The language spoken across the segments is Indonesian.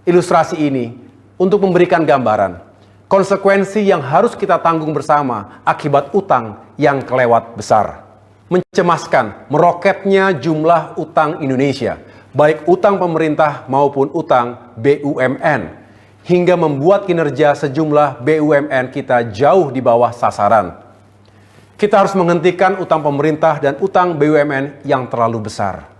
Ilustrasi ini untuk memberikan gambaran konsekuensi yang harus kita tanggung bersama akibat utang yang kelewat besar. Mencemaskan meroketnya jumlah utang Indonesia, baik utang pemerintah maupun utang BUMN, hingga membuat kinerja sejumlah BUMN kita jauh di bawah sasaran. Kita harus menghentikan utang pemerintah dan utang BUMN yang terlalu besar.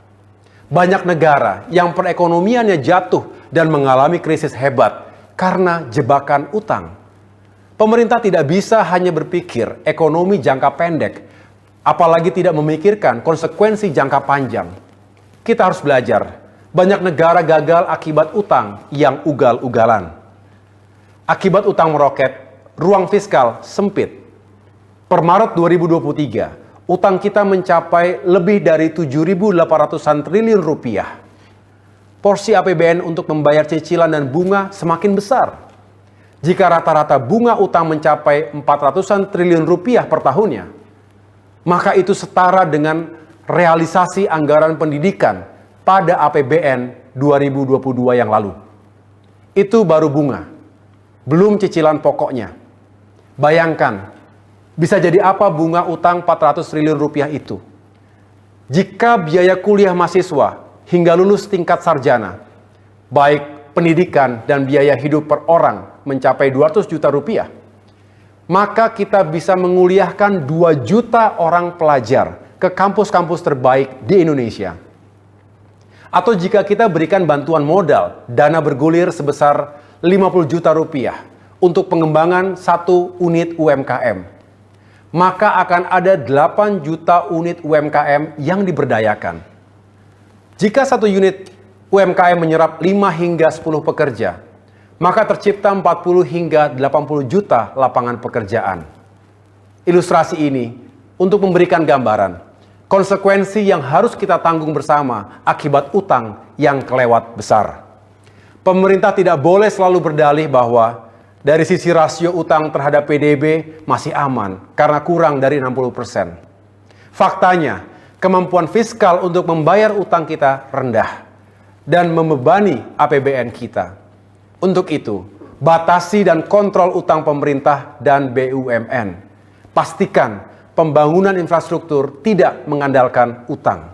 Banyak negara yang perekonomiannya jatuh dan mengalami krisis hebat karena jebakan utang. Pemerintah tidak bisa hanya berpikir ekonomi jangka pendek, apalagi tidak memikirkan konsekuensi jangka panjang. Kita harus belajar, banyak negara gagal akibat utang yang ugal-ugalan. Akibat utang meroket, ruang fiskal sempit. Per Maret 2023, utang kita mencapai lebih dari 7.800-an triliun rupiah. Porsi APBN untuk membayar cicilan dan bunga semakin besar. Jika rata-rata bunga utang mencapai 400-an triliun rupiah per tahunnya, maka itu setara dengan realisasi anggaran pendidikan pada APBN 2022 yang lalu. Itu baru bunga, belum cicilan pokoknya. Bayangkan, bisa jadi apa bunga utang 400 triliun rupiah itu? Jika biaya kuliah mahasiswa hingga lulus tingkat sarjana, baik pendidikan dan biaya hidup per orang mencapai 200 juta rupiah, maka kita bisa menguliahkan 2 juta orang pelajar ke kampus-kampus terbaik di Indonesia. Atau jika kita berikan bantuan modal, dana bergulir sebesar 50 juta rupiah untuk pengembangan 1 unit UMKM, maka akan ada 8 juta unit UMKM yang diberdayakan. Jika 1 unit UMKM menyerap 5 hingga 10 pekerja, maka tercipta 40 hingga 80 juta lapangan pekerjaan. Ilustrasi ini untuk memberikan gambaran konsekuensi yang harus kita tanggung bersama akibat utang yang kelewat besar. Pemerintah tidak boleh selalu berdalih bahwa dari sisi rasio utang terhadap PDB masih aman karena kurang dari 60%. Faktanya, kemampuan fiskal untuk membayar utang kita rendah dan membebani APBN kita. Untuk itu, batasi dan kontrol utang pemerintah dan BUMN. Pastikan pembangunan infrastruktur tidak mengandalkan utang.